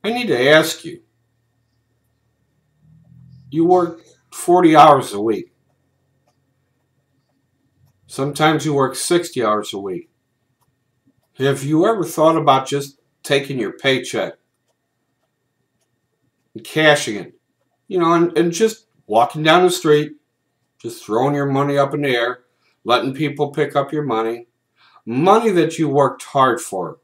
I need to ask you, you work 40 hours a week. Sometimes you work 60 hours a week. Have you ever thought about just taking your paycheck and cashing it? You know, and just walking down the street, just throwing your money up in the air, letting people pick up your money. Money that you worked hard for.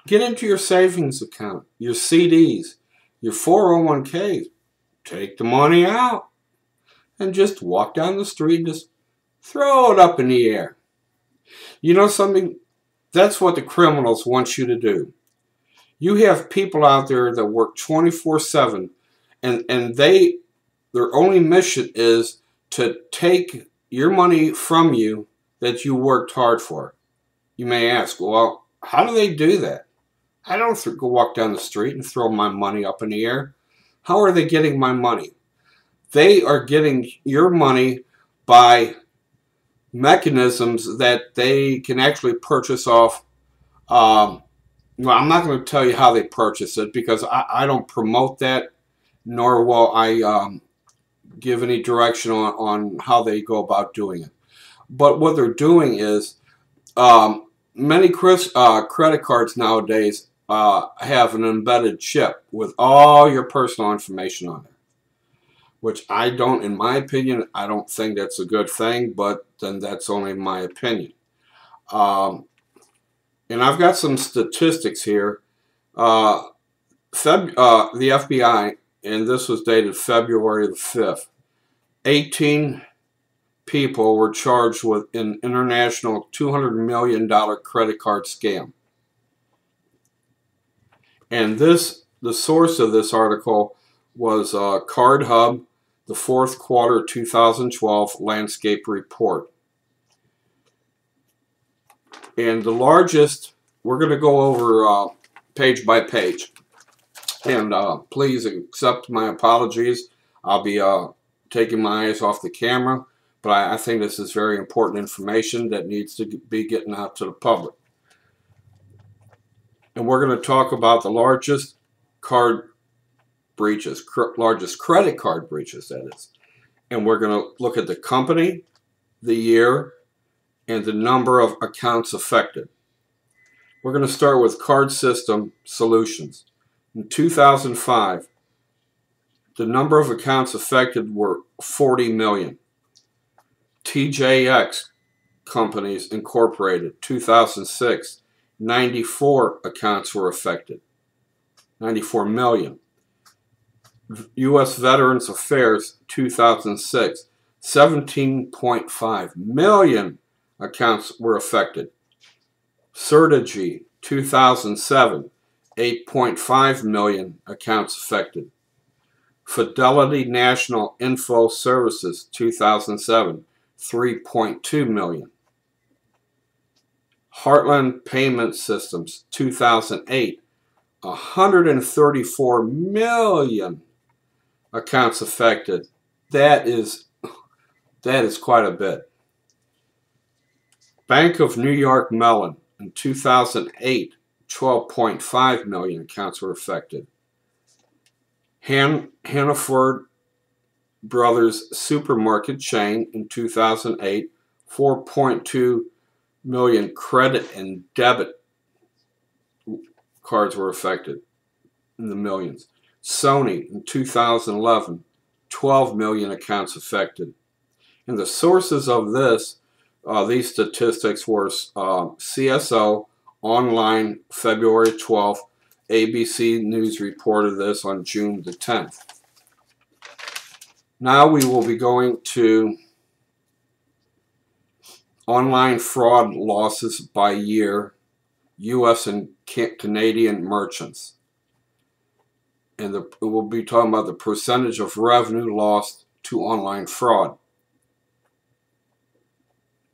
Get into your savings account, your CDs, your 401ks. Take the money out and just walk down the street and just throw it up in the air. You know something? That's what the criminals want you to do. You have people out there that work 24/7 and their only mission is to take your money from you that you worked hard for. You may ask, well, how do they do that? I don't go walk down the street and throw my money up in the air. How are they getting my money? They are getting your money by mechanisms that they can actually purchase off. Well, I'm not going to tell you how they purchase it because I don't promote that, nor will I give any direction on how they go about doing it. But what they're doing is many credit cards nowadays have an embedded chip with all your personal information on it, which I don't, in my opinion, I don't think that's a good thing, but then that's only my opinion. And I've got some statistics here. The FBI, and this was dated February the 5th, 18 people were charged with an international $200 million credit card scam. And the source of this article was Card Hub, the fourth quarter 2012 landscape report. And the largest, we're going to go over page by page. And please accept my apologies. I'll be taking my eyes off the camera, but I think this is very important information that needs to be getting out to the public. And we're going to talk about the largest card breaches, largest credit card breaches, that is. And we're going to look at the company, the year, and the number of accounts affected. We're going to start with Card System Solutions. In 2005, the number of accounts affected were 40 million. TJX Companies Incorporated, 2006, 94 accounts were affected. 94 million. U.S. Veterans Affairs, 2006, 17.5 million accounts were affected. Certegy, 2007, 8.5 million accounts affected. Fidelity National Info Services, 2007, 3.2 million. Heartland Payment Systems, 2008, 134 million accounts affected. That is quite a bit. Bank of New York Mellon, in 2008, 12.5 million accounts were affected. Hannaford Brothers Supermarket Chain, in 2008, 4.2 million credit and debit cards were affected, in the millions. Sony, in 2011, 12 million accounts affected. And the sources of these statistics were CSO Online, February 12th. ABC News reported this on June the 10th. Now we will be going to online fraud losses by year, U.S. and Canadian merchants. And we'll be talking about the percentage of revenue lost to online fraud.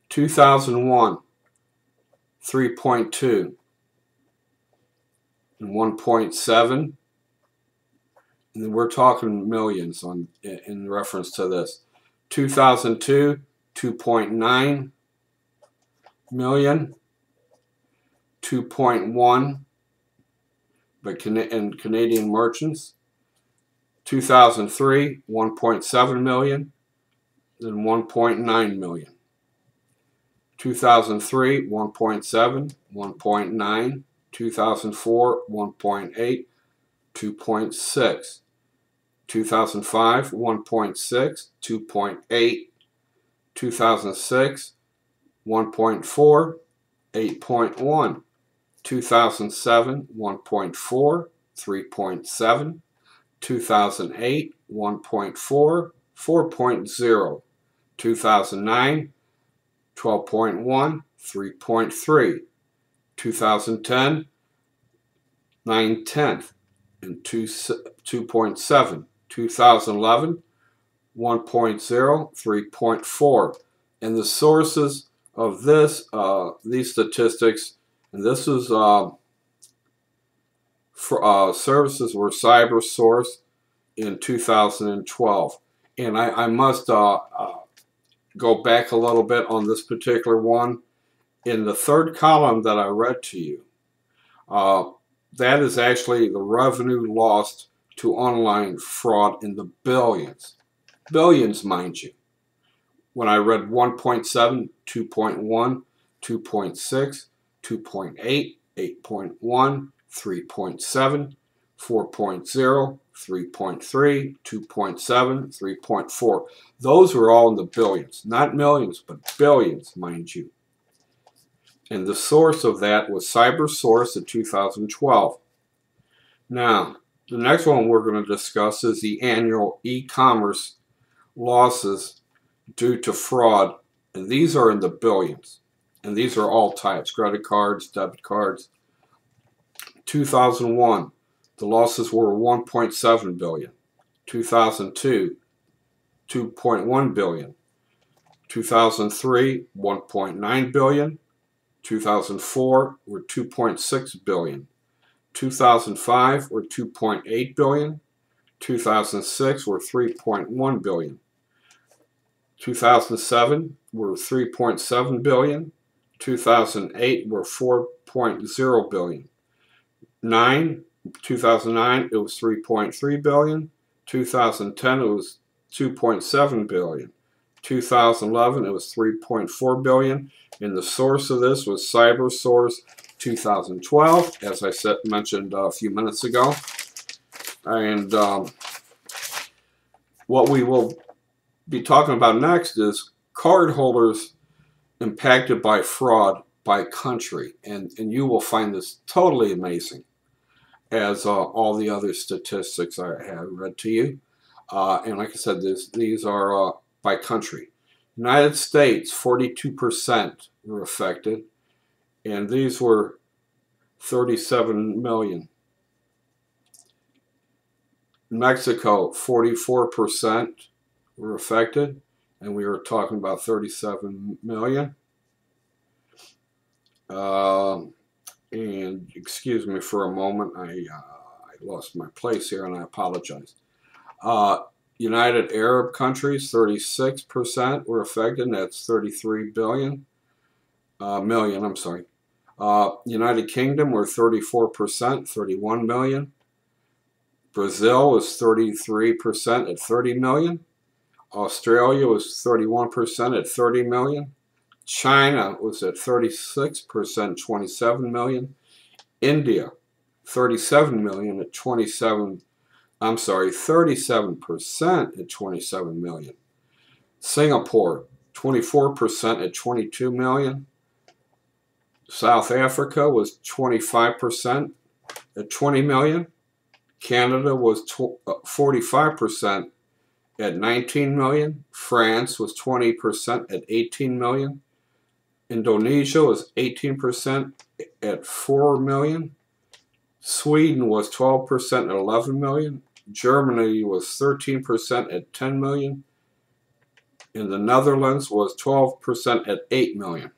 2001, 3.2 and 1.7. And we're talking millions in reference to this. 2002, 2.9 million, 2.1 and Canadian merchants. 2003, 1.7 million, then 1.9 million. 2003, 1.7, 1.9, 2004, 1.8, 2.6. 2005, 1.6, 2.8, 2006, 1.4, 8.1, 2007, 1.4, 3.7, 2008, 1.4, 4.0, 2009, 12.1, 3.3, 2010, 9/10, and 2.7, 2011, 1.0, 3.4. And the sources of these statistics, and this is services were CyberSource in 2012. And I must go back a little bit on this particular one. In the third column that I read to you, that is actually the revenue lost to online fraud in the billions. Billions, mind you. When I read 1.7, 2.1, 2.6, 2.8, 8.1, 3.7, 4.0, 3.3, 2.7, 3.4. Those were all in the billions. Not millions, but billions, mind you. And the source of that was CyberSource in 2012. Now, the next one we're going to discuss is the annual e-commerce losses due to fraud. And these are in the billions. And these are all types: credit cards, debit cards. 2001, the losses were 1.7 billion. 2002, 2.1 billion. 2003, 1.9 billion. 2004 were 2.6 billion. 2005 were 2.8 billion. 2006 were 3.1 billion. 2007 were 3.7 billion. 2008 were 4.0 billion. 2009 it was 3.3 billion. 2010 it was 2.7 billion. 2011 it was 3.4 billion. And the source of this was CyberSource 2012, as I mentioned a few minutes ago. And what we will be talking about next is cardholders impacted by fraud by country. And you will find this totally amazing, as all the other statistics I have read to you. And like I said, these are by country. United States, 42% were affected, and these were 37 million. Mexico, 44% were affected, and we were talking about 37 million. And excuse me for a moment, I lost my place here, and I apologize. United Arab countries, 36% were affected, and that's 33 million. United Kingdom were 34%, 31 million. Brazil was 33% at 30 million. Australia was 31% at 30 million. China was at 36%, 27 million. India, 37 million at 37% at 27 million. Singapore, 24% at 22 million. South Africa was 25% at 20 million. Canada was 45% at 19 million. France was 20% at 18 million. Indonesia was 18% at 4 million. Sweden was 12% at 11 million. Germany was 13% at 10 million. And the Netherlands was 12% at 8 million.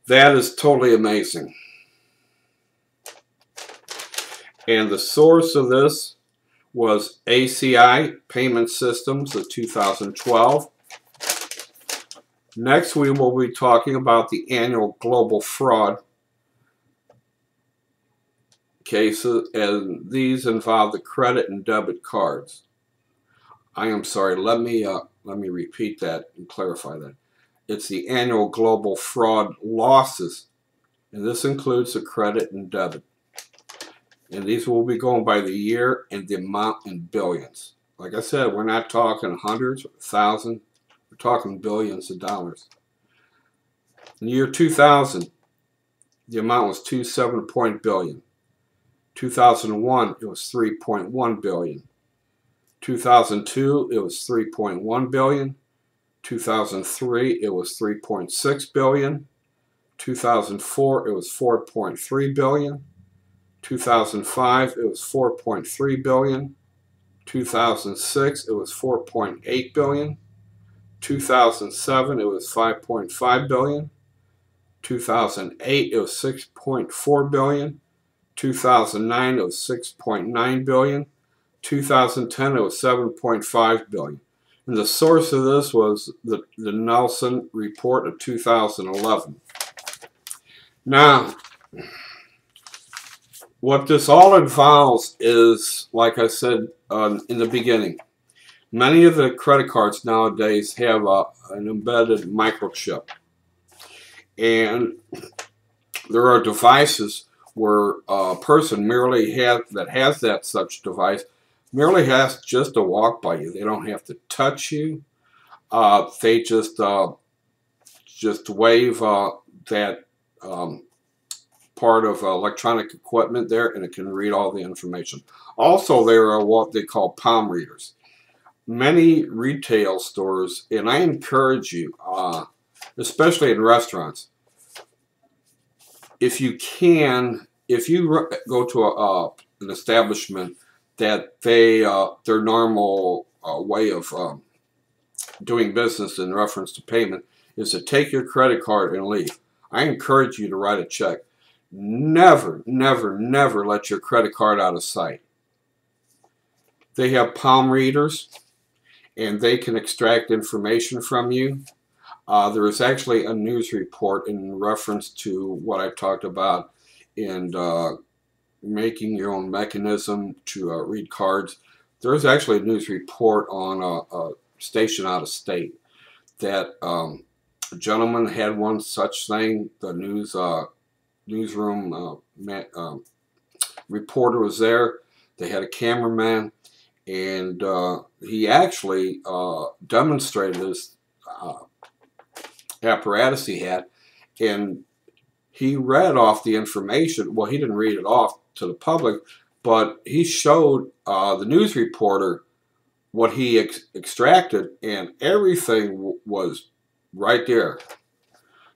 That is totally amazing. And the source of this was ACI Payment Systems of 2012. Next, we will be talking about the annual global fraud cases, and these involve the credit and debit cards. I am sorry, let me repeat that and clarify that. It's the annual global fraud losses, and this includes the credit and debit. And these will be going by the year and the amount in billions. Like I said, we're not talking hundreds or thousands, we're talking billions of dollars. In the year 2000, the amount was 27 billion. 2001, it was 3.1 billion. 2002, it was 3.1 billion. 2003, it was 3.6 billion. 2004, it was 4.3 billion. 2005, it was 4.3 billion. 2006, it was 4.8 billion. 2007, it was 5.5 billion. 2008, it was 6.4 billion. 2009, it was 6.9 billion. 2010, it was 7.5 billion. And the source of this was the Nelson report of 2011. Now, what this all involves is, like I said in the beginning, many of the credit cards nowadays have an embedded microchip. And there are devices where a person merely has such device merely has just to walk by you. They don't have to touch you. They just wave that part of electronic equipment there, and it can read all the information. Also, there are what they call palm readers. Many retail stores, and I encourage you, especially in restaurants, if you go to an establishment that their normal way of doing business in reference to payment is to take your credit card and leave, I encourage you to write a check. Never, never, never let your credit card out of sight. They have palm readers, and they can extract information from you. There is actually a news report in reference to what I've talked about in making your own mechanism to read cards. There's actually a news report on a station out of state that a gentleman had one such thing. The newsroom reporter was there. They had a cameraman, and he actually demonstrated this apparatus he had, and he read off the information. Well, he didn't read it off to the public, but he showed the news reporter what he extracted, and everything was right there.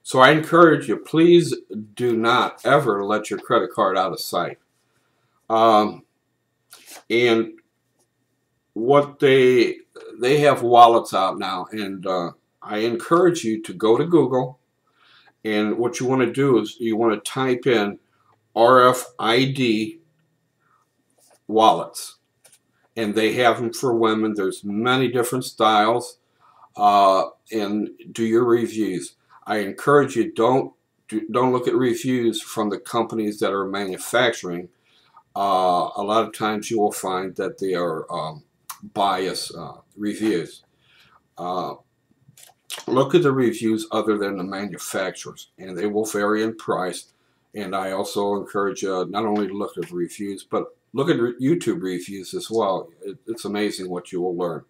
So I encourage you, please do not ever let your credit card out of sight. And what they have wallets out now, and I encourage you to go to Google, and what you want to do is you want to type in RFID wallets, and they have them for women. There's many different styles, and do your reviews. I encourage you, don't look at reviews from the companies that are manufacturing. A lot of times you will find that they are biased reviews. Look at the reviews other than the manufacturers, and they will vary in price. And I also encourage you not only to look at reviews, but look at YouTube reviews as well. It's amazing what you will learn.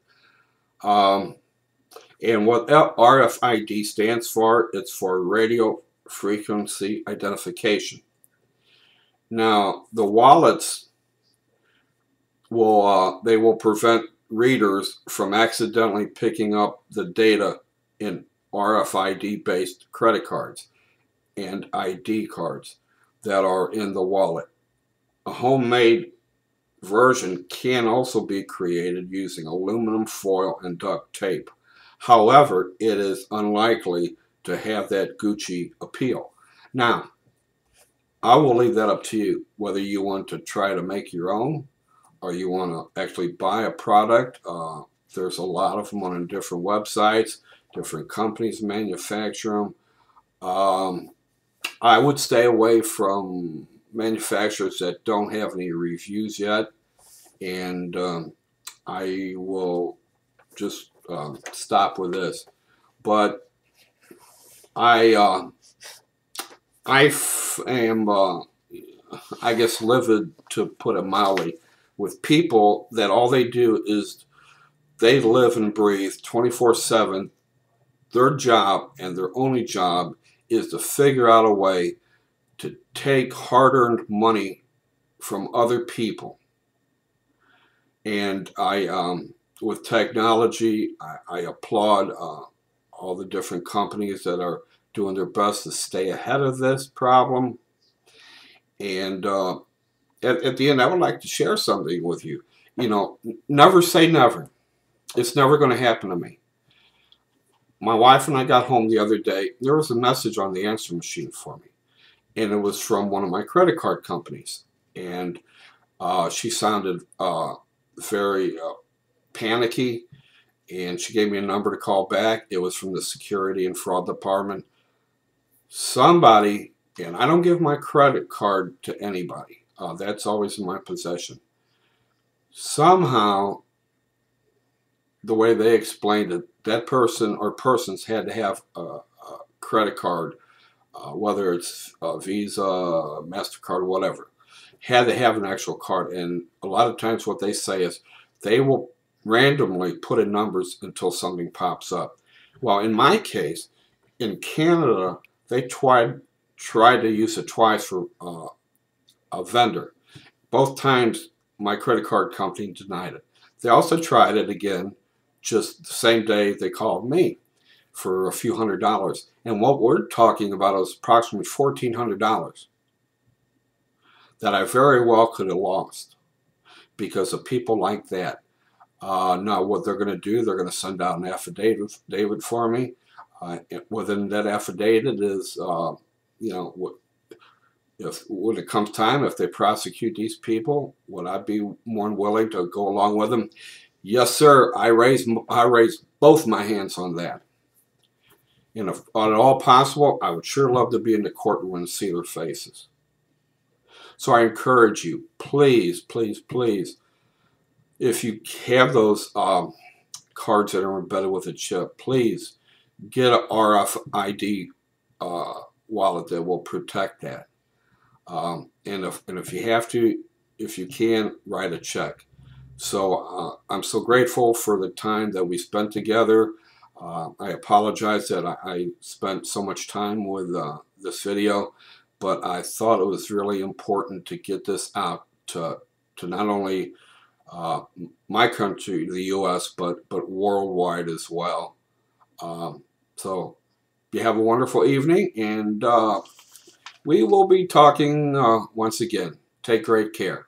And what RFID stands for, it's for radio frequency identification. Now, the wallets will prevent readers from accidentally picking up the data in RFID-based credit cards and ID cards that are in the wallet. A homemade version can also be created using aluminum foil and duct tape. However, it is unlikely to have that Gucci appeal. Now, I will leave that up to you, whether you want to try to make your own or you want to actually buy a product. There's a lot of them on different websites, different companies manufacture them. I would stay away from manufacturers that don't have any reviews yet, and I will just stop with this. But I am, I guess, livid, to put it mildly, with people that all they do is they live and breathe 24/7. Their job and their only job is to figure out a way to take hard-earned money from other people. And with technology, I applaud all the different companies that are doing their best to stay ahead of this problem. And at the end, I would like to share something with you. You know, never say never. It's never going to happen to me. My wife and I got home the other day. There was a message on the answer machine for me, and it was from one of my credit card companies. And she sounded very panicky, and she gave me a number to call back. It was from the Security and Fraud Department. Somebody, and I don't give my credit card to anybody. That's always in my possession. Somehow, the way they explained it, that person or persons had to have a credit card, whether it's a Visa, MasterCard, whatever, had to have an actual card. And a lot of times what they say is they will randomly put in numbers until something pops up. Well, in my case, in Canada, they tried to use it twice for a vendor. Both times my credit card company denied it. They also tried it again just the same day they called me for a few $100s. And what we're talking about is approximately $1,400 that I very well could have lost because of people like that. Now, what they're going to do, they're going to send out an affidavit for me. Within that affidavit is, you know, when it comes time, if they prosecute these people, would I be more than willing to go along with them? Yes, sir. I raise both my hands on that. And if at all possible, I would sure love to be in the courtroom and see their faces. So I encourage you, please, please, please, if you have those cards that are embedded with a chip, please get an RFID wallet that will protect that. And if you have to, if you can, write a check. So I'm so grateful for the time that we spent together. I apologize that I spent so much time with this video, but I thought it was really important to get this out to not only my country, the U.S., but worldwide as well. So you have a wonderful evening, and we will be talking once again. Take great care.